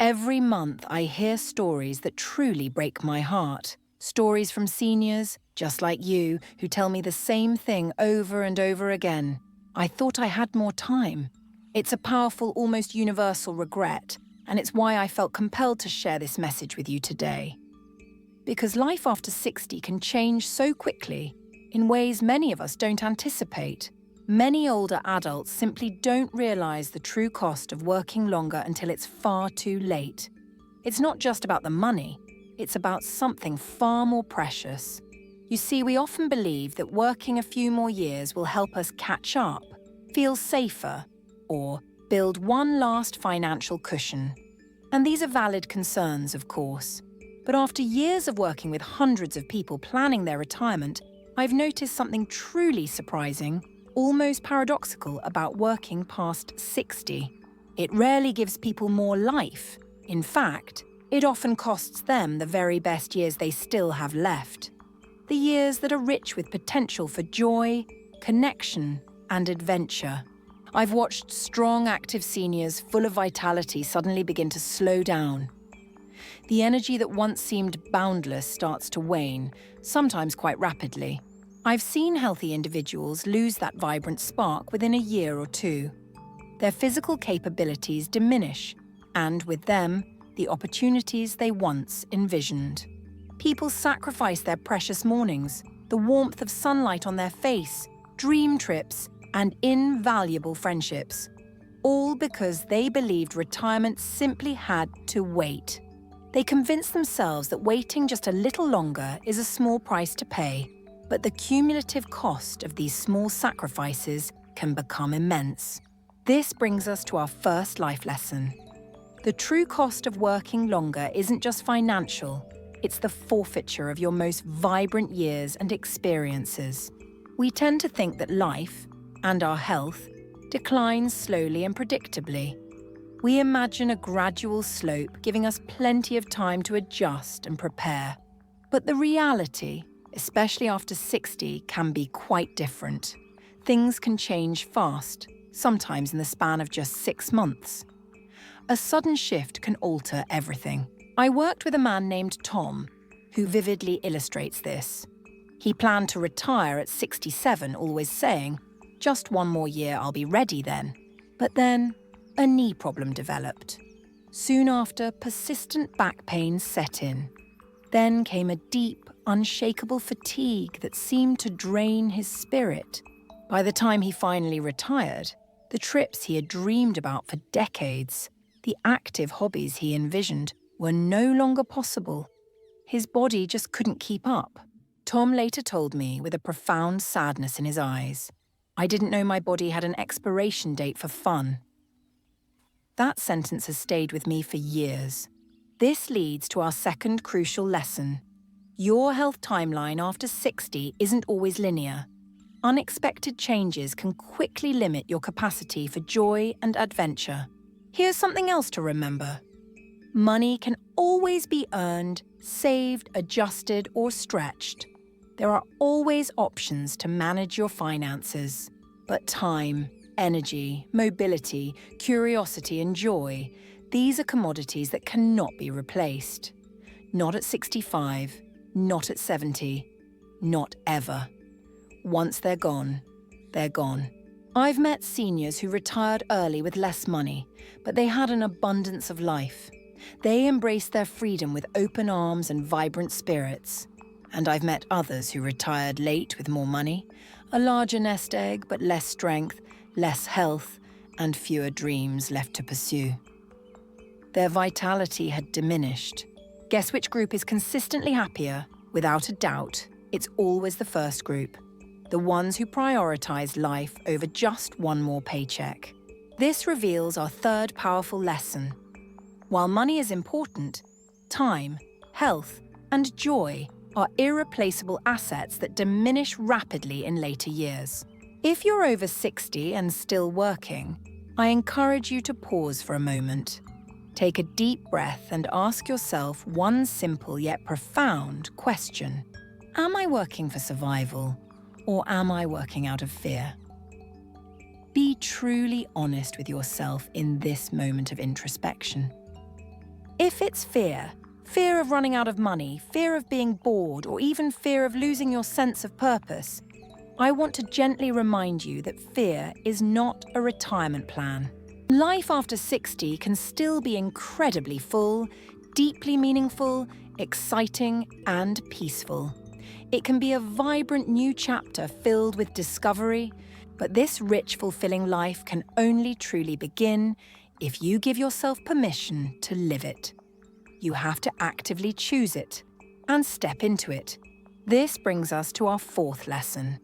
Every month I hear stories that truly break my heart. Stories from seniors, just like you, who tell me the same thing over and over again. I thought I had more time. It's a powerful, almost universal regret, and it's why I felt compelled to share this message with you today. Because life after 60 can change so quickly, in ways many of us don't anticipate. Many older adults simply don't realize the true cost of working longer until it's far too late. It's not just about the money, it's about something far more precious. You see, we often believe that working a few more years will help us catch up, feel safer, or build one last financial cushion. And these are valid concerns, of course. But after years of working with hundreds of people planning their retirement, I've noticed something truly surprising, almost paradoxical about working past 60. It rarely gives people more life. In fact, it often costs them the very best years they still have left. The years that are rich with potential for joy, connection, and adventure. I've watched strong, active seniors full of vitality suddenly begin to slow down. The energy that once seemed boundless starts to wane, sometimes quite rapidly. I've seen healthy individuals lose that vibrant spark within a year or two. Their physical capabilities diminish, and with them, the opportunities they once envisioned. People sacrifice their precious mornings, the warmth of sunlight on their face, dream trips, and invaluable friendships, all because they believed retirement simply had to wait. They convinced themselves that waiting just a little longer is a small price to pay, but the cumulative cost of these small sacrifices can become immense. This brings us to our first life lesson. The true cost of working longer isn't just financial, it's the forfeiture of your most vibrant years and experiences. We tend to think that life, and our health, declines slowly and predictably. We imagine a gradual slope giving us plenty of time to adjust and prepare. But the reality, especially after 60, can be quite different. Things can change fast, sometimes in the span of just 6 months. A sudden shift can alter everything. I worked with a man named Tom, who vividly illustrates this. He planned to retire at 67, always saying, "Just one more year, I'll be ready then." But then, a knee problem developed. Soon after, persistent back pain set in. Then came a deep, unshakable fatigue that seemed to drain his spirit. By the time he finally retired, the trips he had dreamed about for decades, the active hobbies he envisioned, were no longer possible. His body just couldn't keep up. Tom later told me with a profound sadness in his eyes, "I didn't know my body had an expiration date for fun." That sentence has stayed with me for years. This leads to our second crucial lesson. Your health timeline after 60 isn't always linear. Unexpected changes can quickly limit your capacity for joy and adventure. Here's something else to remember. Money can always be earned, saved, adjusted, or stretched. There are always options to manage your finances. But time, energy, mobility, curiosity, and joy, these are commodities that cannot be replaced. Not at 65, not at 70, not ever. Once they're gone, they're gone. I've met seniors who retired early with less money, but they had an abundance of life. They embraced their freedom with open arms and vibrant spirits. And I've met others who retired late with more money, a larger nest egg but less strength, less health, and fewer dreams left to pursue. Their vitality had diminished. Guess which group is consistently happier? Without a doubt, it's always the first group. The ones who prioritize life over just one more paycheck. This reveals our third powerful lesson. While money is important, time, health, and joy are irreplaceable assets that diminish rapidly in later years. If you're over 60 and still working, I encourage you to pause for a moment. Take a deep breath and ask yourself one simple yet profound question. Am I working for survival, or am I working out of fear? Be truly honest with yourself in this moment of introspection. If it's fear, fear of running out of money, fear of being bored, or even fear of losing your sense of purpose, I want to gently remind you that fear is not a retirement plan. Life after 60 can still be incredibly full, deeply meaningful, exciting, and peaceful. It can be a vibrant new chapter filled with discovery, but this rich, fulfilling life can only truly begin if you give yourself permission to live it. You have to actively choose it and step into it. This brings us to our fourth lesson.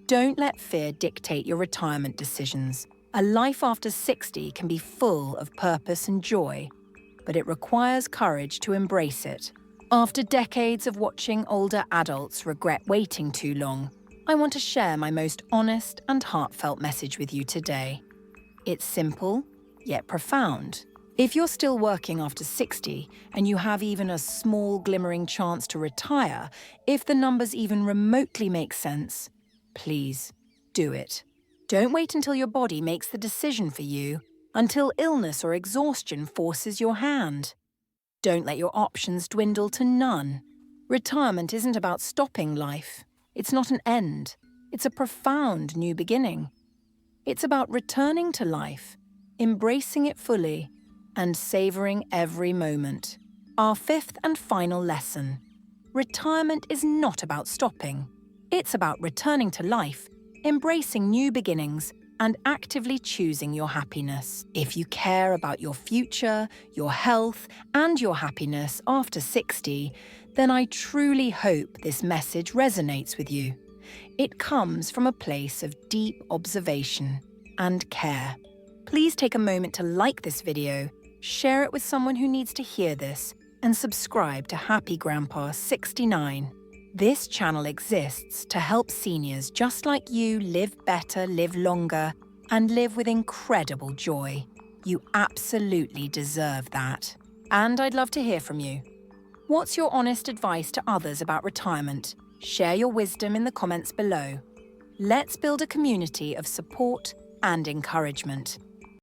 Don't let fear dictate your retirement decisions. A life after 60 can be full of purpose and joy, but it requires courage to embrace it. After decades of watching older adults regret waiting too long, I want to share my most honest and heartfelt message with you today. It's simple, yet profound. If you're still working after 60 and you have even a small glimmering chance to retire, if the numbers even remotely make sense, please do it. Don't wait until your body makes the decision for you, until illness or exhaustion forces your hand. Don't let your options dwindle to none. Retirement isn't about stopping life. It's not an end. It's a profound new beginning. It's about returning to life, embracing it fully, and savoring every moment. Our fifth and final lesson. Retirement is not about stopping. It's about returning to life, embracing new beginnings, and actively choosing your happiness. If you care about your future, your health, and your happiness after 60, then I truly hope this message resonates with you. It comes from a place of deep observation and care. Please take a moment to like this video, share it with someone who needs to hear this, and subscribe to Happy Grandpa 69. This channel exists to help seniors just like you live better, live longer, and live with incredible joy. You absolutely deserve that. And I'd love to hear from you. What's your honest advice to others about retirement? Share your wisdom in the comments below. Let's build a community of support and encouragement.